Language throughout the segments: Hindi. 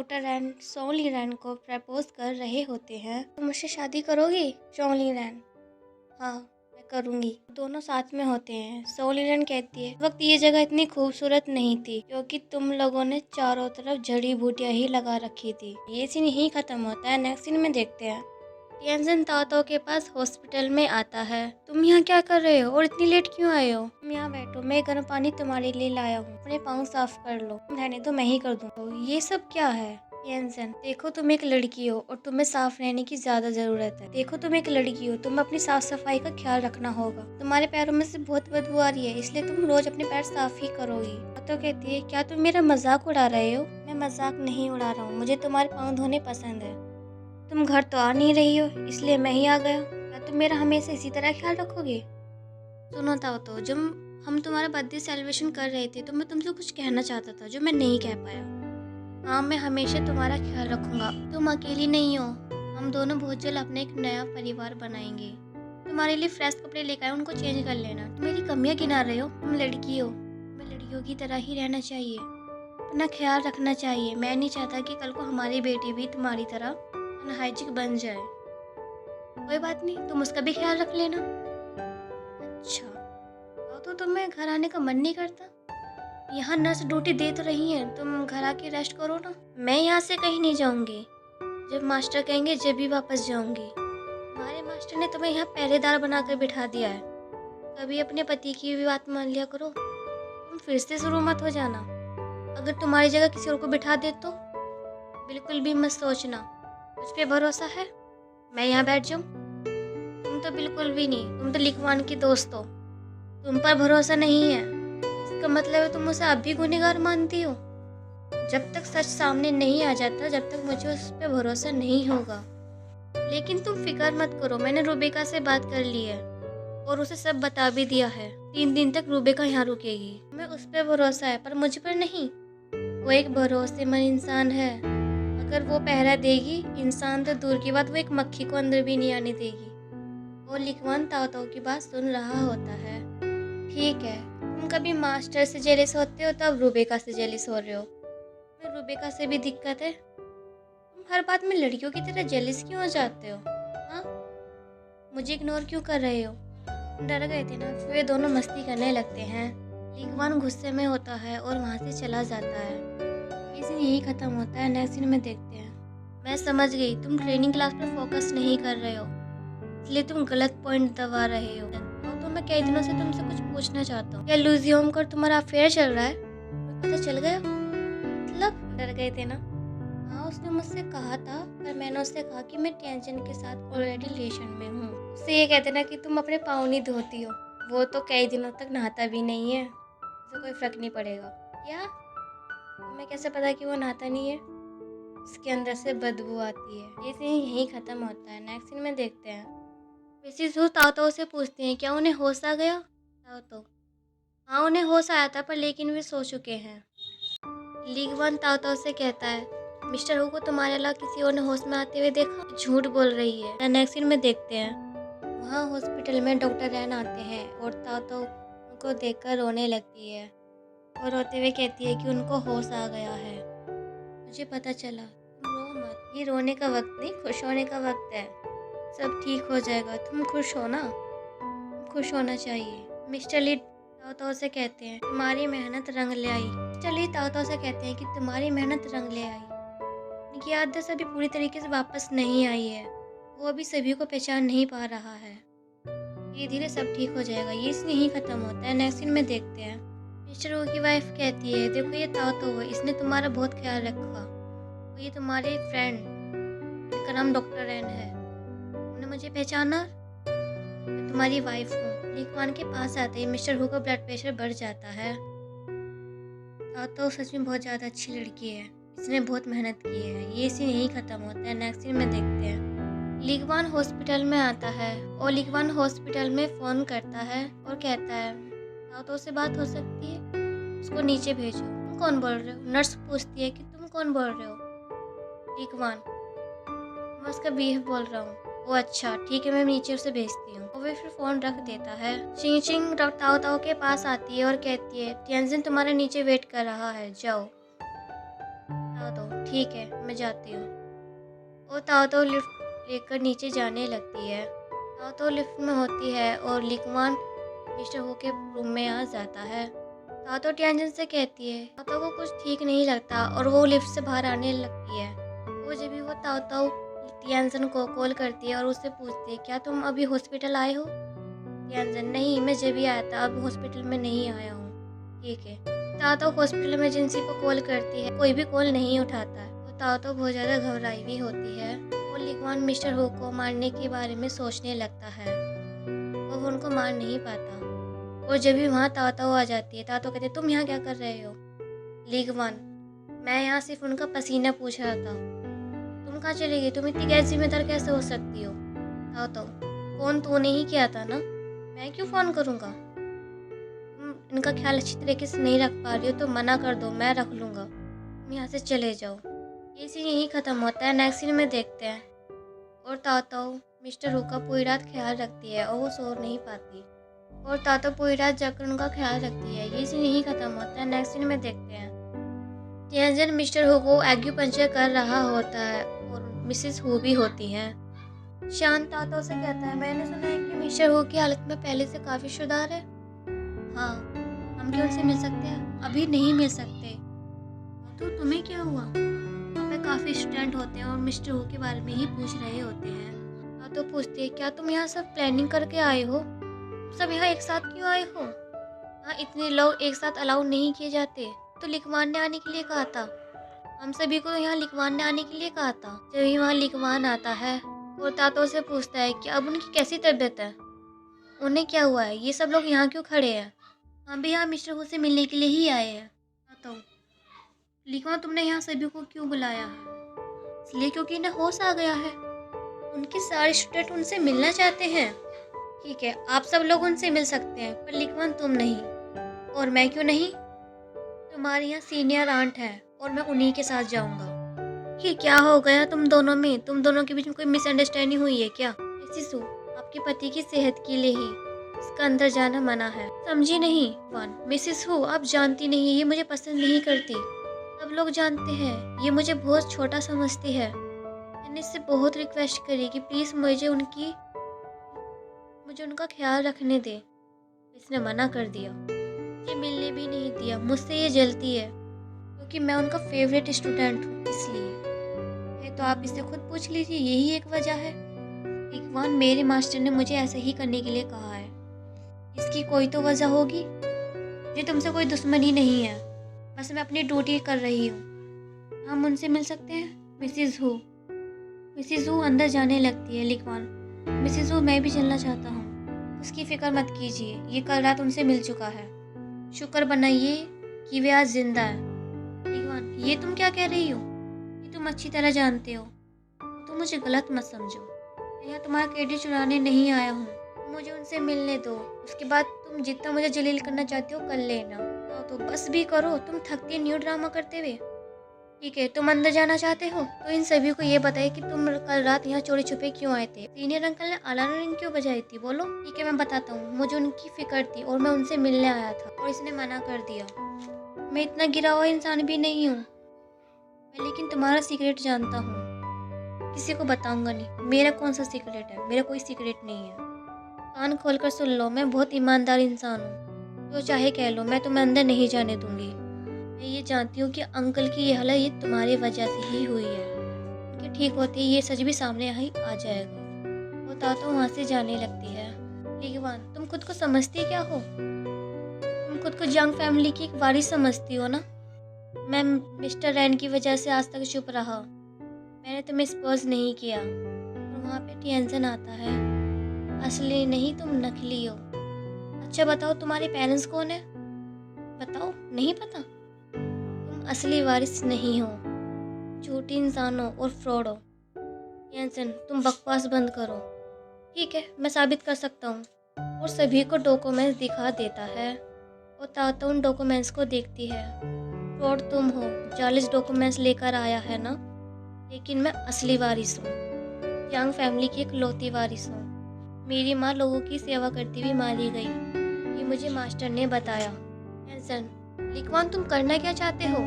डॉक्टर रैन सोंगली रैन को प्रपोज कर रहे होते हैं। तुम मुझसे शादी करोगी सोंगली रैन? हाँ, मैं करूँगी। दोनों साथ में होते हैं। सोंगली रैन कहती है, वक्त ये जगह इतनी खूबसूरत नहीं थी क्योंकि तुम लोगों ने चारों तरफ जड़ी बूटियाँ ही लगा रखी थी। ये सीन यहीं खत्म होता है। नेक्स्ट सीन में देखते हैं टिएनजिन ताओ के पास हॉस्पिटल में आता है। तुम यहाँ क्या कर रहे हो और इतनी लेट क्यों आए हो? तुम यहाँ बैठो, मैं गर्म पानी तुम्हारे लिए लाया हूँ, अपने पाँव साफ कर लो। रहने दो, मैं ही कर दूँ। तो ये सब क्या है? टिएनजिन, देखो तुम एक लड़की हो और तुम्हें साफ रहने की ज्यादा जरूरत है। देखो तुम एक लड़की हो, तुम्हें अपनी साफ सफाई का ख्याल रखना होगा। तुम्हारे पैरों में से बहुत बदबू आ रही है, इसलिए तुम रोज अपने पैर साफ ही करोगी। तो कहती है, क्या तुम मेरा मजाक उड़ा रहे हो? मैं मजाक नहीं उड़ा रहा हूँ, मुझे तुम्हारे पाँव धोने पसंद है। तुम घर तो आ नहीं रही हो, इसलिए मैं ही आ गया। क्या तुम मेरा हमेशा इसी तरह ख्याल रखोगे? सुनो ताओ, तो जब हम तुम्हारा बर्थडे सेलिब्रेशन कर रहे थे तो मैं तुमसे कुछ कहना चाहता था जो मैं नहीं कह पाया। हाँ, मैं हमेशा तुम्हारा ख्याल रखूंगा। तुम अकेली नहीं हो, हम दोनों बहुत जल्द अपना एक नया परिवार बनाएंगे। तुम्हारे लिए फ्रेश कपड़े लेकर आए, उनको चेंज कर लेना। तुम मेरी कमियां गिना रहे हो, तुम लड़की हो, तुम्हें लड़कियों की तरह ही रहना चाहिए, अपना ख्याल रखना चाहिए। मैं नहीं चाहता कि कल को हमारी बेटी भी तुम्हारी तरह अनहाइजीनिक बन जाए। कोई बात नहीं, तुम उसका भी ख्याल रख लेना। अच्छा, तो तुम्हें घर आने का मन नहीं करता? यहाँ नर्स ड्यूटी दे तो रही है, तुम घर आके रेस्ट करो ना। मैं यहाँ से कहीं नहीं जाऊंगी, जब मास्टर कहेंगे जब भी वापस जाऊंगी। हमारे मास्टर ने तुम्हें यहाँ पहरेदार बनाकर बिठा दिया है, कभी अपने पति की भी बात मान लिया करो। तुम फिर से शुरू मत हो जाना। अगर तुम्हारी जगह किसी और को बिठा दे तो बिल्कुल भी मत सोचना। मुझ पे भरोसा है, मैं यहाँ बैठ जाऊँ? तुम तो बिल्कुल भी नहीं, तुम तो लिखवान की दोस्त हो, तुम पर भरोसा नहीं है। इसका मतलब है तुम उसे अब भी गुनहगार मानती हो। जब तक सच सामने नहीं आ जाता, जब तक मुझे उस पर भरोसा नहीं होगा। लेकिन तुम फिक्र मत करो, मैंने रुबेका से बात कर ली है और उसे सब बता भी दिया है। 3 दिन तक रुबेका यहाँ रुकेगी। मैं उस पर भरोसा है, पर मुझ पर नहीं। वो एक भरोसेमंद इंसान है, अगर वो पहरा देगी, इंसान तो दूर की बात, वो एक मक्खी को अंदर भी नहीं आने देगी। और लिखवान ताओ की बात सुन रहा होता है। ठीक है, तुम कभी मास्टर से जेलिस होते हो तो अब रुबेका से जेलिस हो रहे हो। मैं रुबेका से भी दिक्कत है। तुम हर बात में लड़कियों की तरह जेलिस क्यों हो जाते हो? हाँ, मुझे इग्नोर क्यों कर रहे हो? डर गए थे ना? फिर वे दोनों मस्ती करने लगते हैं। लिखवान गुस्से में होता है और वहाँ से चला जाता है। ये सीन यही खत्म होता है। नेक्स्ट सीन में देखते हैं। मैं समझ गई, तुम ट्रेनिंग क्लास पर फोकस नहीं कर रहे हो, इसलिए तुम गलत पॉइंट दबा रहे हो। तो मैं कई दिनों से तुमसे कुछ पूछना चाहता हूँ। क्या लूजियोम का तुम्हारा अफेयर चल रहा है? पता चल गया? मतलब डर गए थे ना? हाँ, उसने मुझसे कहा था, पर मैंने उससे कहा कि मैं टिएनजिन के साथ ऑलरेडी रिलेशन में हूँ। उससे ये कहते ना कि तुम अपने पाँव नहीं धोती हो, वो तो कई दिनों तक नहाता भी नहीं है, उसे कोई फर्क नहीं पड़ेगा। क्या? तुम्हें कैसे पता कि वो नहाता नहीं है? उसके अंदर से बदबू आती है। ये सीन यहीं खत्म होता है। नेक्स्ट सीन में देखते हैं। मिसिस हू ताओ से पूछती हैं, क्या उन्हें होश आ गया? ताओ, हाँ उन्हें होश आया था, पर लेकिन वे सो चुके हैं। लीगवान ताओ से कहता है, मिस्टर हू को तुम्हारे अलावा किसी और ने होश में आते हुए देखा? झूठ बोल रही है। नेक्स्ट सीन में देखते हैं। वहाँ हॉस्पिटल में डॉक्टर रैन आते हैं और ताओ उनको देखकर रोने लगती है और रोते हुए कहती है कि उनको होश आ गया है। मुझे पता चला, तुम रो मत, ये रोने का वक्त नहीं, खुश होने का वक्त है। सब ठीक हो जाएगा, तुम खुश हो ना? तुम खुश होना चाहिए। मिस्टर ली ताओ से कहते हैं, तुम्हारी मेहनत रंग ले आई। मिस्टर ली ताओ से कहते हैं कि तुम्हारी मेहनत रंग ले आई। उनकी याददाश्त अभी पूरी तरीके से वापस नहीं आई है, वो अभी सभी को पहचान नहीं पा रहा है। धीरे धीरे सब ठीक हो जाएगा। ये सीन यहीं खत्म होता है। नेक्स्ट सीन में देखते हैं। मिस्टर वो की वाइफ कहती है, देखो ये ताओ है, इसने तुम्हारा बहुत ख्याल रखा, और ये तुम्हारे फ्रेंड, इनका नाम डॉक्टर रैन है, तुमने मुझे पहचाना? मैं तुम्हारी वाइफ हूँ। लिखवान के पास आते ही मिस्टर हू का ब्लड प्रेशर बढ़ जाता है। ताओ सच में बहुत ज़्यादा अच्छी लड़की है, इसने बहुत मेहनत की है। ये सीन यहीं खत्म होता है। नेक्स्ट सीन में देखते हैं। लिगवान हॉस्पिटल में आता है और लिगवान हॉस्पिटल में फ़ोन करता है और कहता है, ताओ से बात हो सकती है? उसको नीचे भेजो। तुम कौन बोल रहे हो? नर्स पूछती है कि तुम कौन बोल रहे हो? लिगवान, मैं उसका बीफ बोल रहा हूँ। वो अच्छा, ठीक है, मैं नीचे उसे भेजती हूँ। और वे फिर फ़ोन रख देता है। चिंग चिंग ताओ के पास आती है और कहती है, टिएनजिन तुम्हारा नीचे वेट कर रहा है, जाओ। ताओ ठीक है मैं जाती हूँ। और ताओ लिफ्ट लेकर नीचे जाने लगती है। ताओ लिफ्ट में होती है और लिकवान मिस्टर हो के रूम में आ जाता है। ताओ टियानजन से कहती है ताओ को कुछ ठीक नहीं लगता और वो लिफ्ट से बाहर आने लगती है। वो जब भी वो ताओ टियानजन को कॉल करती है और उससे पूछती है क्या तुम अभी हॉस्पिटल आए हो। टियानजन नहीं मैं जब भी आया था, अब हॉस्पिटल में नहीं आया हूँ। ठीक है। ताओ हॉस्पिटल इमरजेंसी को कॉल करती है, कोई भी कॉल नहीं उठाता है। वो ताओ बहुत ज़्यादा घबराई हुई होती है। वो लिकवान मिस्टर हो को मारने के बारे में सोचने लगता है। वो उनको मार नहीं पाता। और जब भी वहाँ ताओ आ जाती है, ताओ कहते तुम यहाँ क्या कर रहे हो। लिकवान मैं यहाँ सिर्फ उनका पसीना पूछ रहा था। तुम कहाँ चली गई, तुम इतनी गैर जिम्मेदार कैसे हो सकती हो। ताओ फ़ोन तूने ही किया था ना, मैं क्यों फ़ोन करूँगा। तुम इनका ख्याल अच्छी तरीके से नहीं रख पा रही हो तो मना कर दो, मैं रख लूँगा। तुम यहाँ से चले जाओ। ये सीन यहीं ख़त्म होता है। नेक्स्ट सीन में देखते हैं और ताओ मिस्टर हु का पूरी रात ख्याल रखती है और वो सो नहीं पाती। और ताओ पूरी रात जाकर उनका ख्याल रखती है। ये सीन यहीं ख़त्म होता है। नेक्स्ट सीन में देखते हैं टियानजन मिस्टर हु को एक्यूपंक्चर कर रहा होता है और मिसेस हु भी होती हैं। शांत ताओ से कहता है मैंने सुना है कि मिस्टर हु की हालत में पहले से काफ़ी सुधार है। हाँ हम क्या उनसे मिल सकते हैं, अभी नहीं मिल सकते। तो तुम्हें क्या हुआ। वहाँ पे काफ़ी स्टूडेंट होते हैं और मिस्टर हु के बारे में ही पूछ रहे होते हैं। तो पूछते हैं क्या तुम यहाँ सब प्लानिंग करके आए हो, सब यहाँ एक साथ क्यों आए हो। हाँ इतने लोग एक साथ अलाउ नहीं किए जाते। तो लिकवान ने आने के लिए कहा था, हम सभी को यहाँ लिकवान ने आने के लिए कहा था। जब यहाँ लिकवान आता है और तातो से पूछता है कि अब उनकी कैसी तबीयत है, उन्हें क्या हुआ है, ये सब लोग यहाँ क्यों खड़े हैं। हम भी यहाँ मिस्टर हु से मिलने के लिए ही आए हैं। तातो लिकवान तुमने यहाँ सभी को क्यों बुलाया है। इसलिए क्योंकि इन्हें होश आ गया है, उनके सारे स्टूडेंट उनसे मिलना चाहते हैं। ठीक है आप सब लोग उनसे मिल सकते हैं पर लिकवान तुम नहीं। और मैं क्यों नहीं, तुम्हारे यहाँ सीनियर आंट है और मैं उन्हीं के साथ जाऊंगा। ये क्या हो गया तुम दोनों में, तुम दोनों के बीच में कोई मिसअंडरस्टैंडिंग हुई है क्या। मिसेस हु आपके पति की सेहत के लिए ही इसका अंदर जाना मना है, समझी नहीं। वन मिसेस हु आप जानती नहीं, ये मुझे पसंद नहीं करती। सब लोग जानते हैं ये मुझे बहुत छोटा समझती है। मैंने इससे बहुत रिक्वेस्ट करी कि प्लीज़ मुझे उनका ख्याल रखने दे। इसने मना कर दिया, ये मिलने भी नहीं दिया। मुझसे ये जलती है क्योंकि मैं उनका फेवरेट स्टूडेंट हूँ इसलिए। तो आप इससे खुद पूछ लीजिए, यही एक वजह है। लिकवान मेरे मास्टर ने मुझे ऐसा ही करने के लिए कहा है, इसकी कोई तो वजह होगी। मुझे तुमसे कोई दुश्मनी नहीं है, बस मैं अपनी ड्यूटी कर रही हूँ। हम उनसे मिल सकते हैं। मिसेस हु अंदर जाने लगती है। लिकवान मिसेस हु मैं भी चलना चाहता हूँ। उसकी फिक्र मत कीजिए, ये कल रात उनसे मिल चुका है। शुक्र बनाइए कि वे आज जिंदा है। लिकवान ये तुम क्या कह रही हो, ये तुम अच्छी तरह जानते हो। तुम मुझे गलत मत समझो, मैं यहाँ तुम्हारा क्रेडिट चुराने नहीं आया हूँ। मुझे उनसे मिलने दो, उसके बाद तुम जितना मुझे जलील करना चाहते हो कर लेना। तो बस भी करो, तुम थकती न्यू ड्रामा करते हुए। ठीक है तुम अंदर जाना चाहते हो तो इन सभी को ये बताइए कि तुम कल रात यहाँ चोरी छुपे क्यों आए थे। सीनियर अंकल ने अलार्म रिंग क्यों बजाई थी, बोलो। ठीक है मैं बताता हूँ, मुझे उनकी फिक्र थी और मैं उनसे मिलने आया था और इसने मना कर दिया। मैं इतना गिरा हुआ इंसान भी नहीं हूँ मैं, लेकिन तुम्हारा सीक्रेट जानता हूँ, किसी को बताऊंगा नहीं। मेरा कौन सा सीक्रेट है, मेरा कोई सीक्रेट नहीं है। कान खोल कर सुन लो, मैं बहुत ईमानदार इंसान हूँ, जो चाहे कह लो, मैं तुम्हें अंदर नहीं जाने दूंगी। मैं ये जानती हूँ कि अंकल की ये हालत ये तुम्हारी वजह से ही हुई है। उनके ठीक होते ही ये सच भी सामने ही आ जाएगा। वो तातो वहाँ से जाने लगती है। लिकवान तुम खुद को समझती क्या हो, तुम खुद को यंग फैमिली की एक वारिस समझती हो ना। मैं मिस्टर रैन की वजह से आज तक चुप रहा, मैंने तुम्हें स्पर्श नहीं किया। और वहाँ पे टियानजन आता है, असली नहीं तुम नकली हो। अच्छा बताओ तुम्हारे पेरेंट्स कौन है, बताओ। नहीं पता, तुम असली वारिस नहीं हो, झूठी इंसान हो और फ्रॉड हो। टियानजन तुम बकवास बंद करो। ठीक है मैं साबित कर सकता हूँ। और सभी को डॉक्यूमेंट्स दिखा देता है और तातो उन डॉक्यूमेंट्स को देखती है। फ्रॉड तुम हो, 40 डॉक्यूमेंट्स लेकर आया है ना, लेकिन मैं असली वारिस हूँ, यंग फैमिली की एक लौती वारिस हूँ। मेरी माँ लोगों की सेवा करती हुई मारी गई, ये मुझे मास्टर ने बताया। टियानजन लिकवान तुम करना क्या चाहते हो।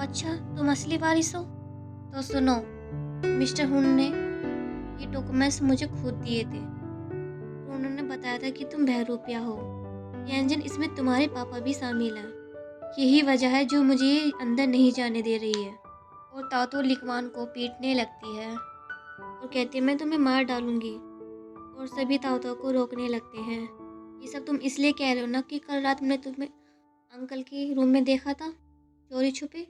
अच्छा, तुम असली वारिस हो? तो सुनो, मिस्टर हुन ने ये डॉक्यूमेंट्स मुझे खुद दिए थे। तो उन्होंने बताया था कि तुम बहरूपिया हो। यंजन, इसमें तुम्हारे पापा भी शामिल हैं। यही वजह है जो मुझे अंदर नहीं जाने दे रही है। और तातो लिकवान को पीटने लगती है और कहती है मैं तुम्हें मार डालूंगी। और सभी तातो को रोकने लगते हैं। ये सब तुम इसलिए कह रहे हो ना कि कल रात मैंने तुम्हें अंकल के रूम में देखा था चोरी छुपे,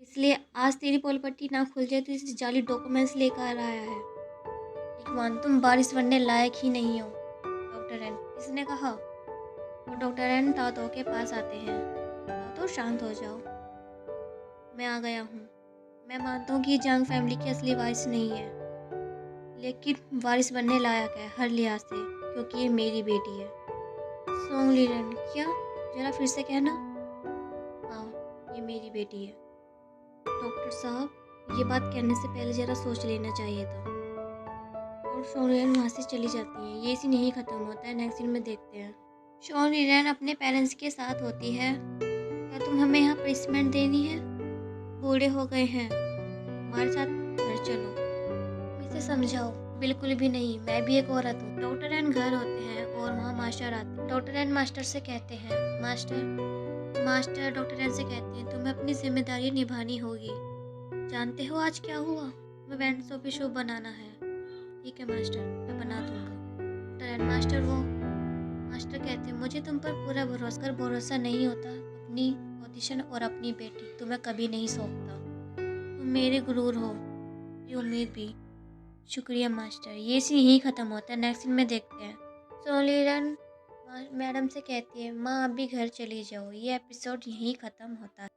इसलिए आज तेरी पोलपट्टी ना खुल जाए तो इस जाली डॉक्यूमेंट्स लेकर आया है। लिकवान, तुम बारिश बनने लायक ही नहीं हो। डॉक्टर एन, इसने कहा। और डॉक्टर एन तातो के पास आते हैं। तातो, शांत हो जाओ, मैं आ गया हूँ। मैं मानता हूँ कि जांग फैमिली की असली वारिस नहीं है, लेकिन वारिस बनने लायक है हर लिहाज से, क्योंकि ये मेरी बेटी है। सोंगलीरन, क्या? जरा फिर से कहना। हाँ, ये मेरी बेटी है। डॉक्टर साहब, ये बात कहने से पहले जरा सोच लेना चाहिए था। और सोंगलीरन वहाँ से चली जाती है। ये सीन यही खत्म होता है। नेक्स्ट सीन में देखते हैं सोंगलीरन अपने पेरेंट्स के साथ होती है। क्या तुम हमें यहाँ पनिशमेंट देनी है? बूढ़े हो गए हैं, हमारे साथ घर चलो। इसे समझाओ। बिल्कुल भी नहीं, मैं भी एक औरत हूँ। डॉक्टर एंड घर होते हैं और वहाँ मास्टर आते हैं। डॉक्टर एंड मास्टर से कहते हैं, मास्टर डॉक्टर एंड से कहते हैं तुम्हें अपनी जिम्मेदारी निभानी होगी। जानते हो आज क्या हुआ? मैं बैंड शो पे शो बनाना है। ठीक है मास्टर, मैं बना दूंगा। डॉक्टर एंड मास्टर कहते हैं मुझे तुम पर पूरा भरोसा नहीं होता। अपनी पोजीशन और अपनी बेटी तुम्हें कभी नहीं सौंपता। तुम मेरे गुरूर हो, ये उम्मीद भी। शुक्रिया मास्टर। ये सीन यही ख़त्म होता है। नेक्स्ट सीन में देखते हैं सोलीरन मैडम से कहती है माँ आप भी घर चली जाओ। ये एपिसोड यहीं ख़त्म होता है।